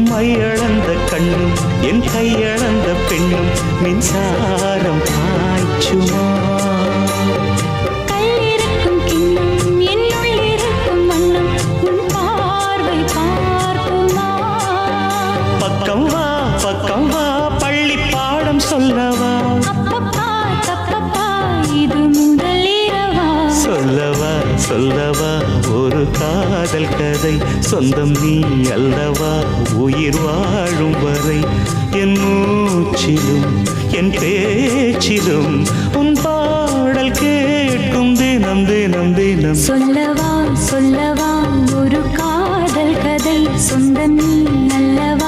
மையளந்த கண்ணும் என் கையளந்த பெண்ணும் மின்சாரம் பாய்ச்சுமா? கல்லிருக்கும் கிண்ணம் என்னுள் இருக்கும் வண்ணம் உன் பார்வை பார்க்குமா? பக்கம் வா பள்ளி பாடம் சொல்லவா? அப்பப்பா தப்பப்பா இது முதல் இரவா? சொல்லவா ஒரு காதல் கதை, சொந்தம் நீ அல்லவா உயிர் வாழும் வரை. என் மூச்சிலும் என் பேச்சிலும் உன் பாடல் கேட்கும் தினம் தினம் தினம். சொல்லவா ஒரு காதல் கதை, சொந்தம் நீ அல்லவா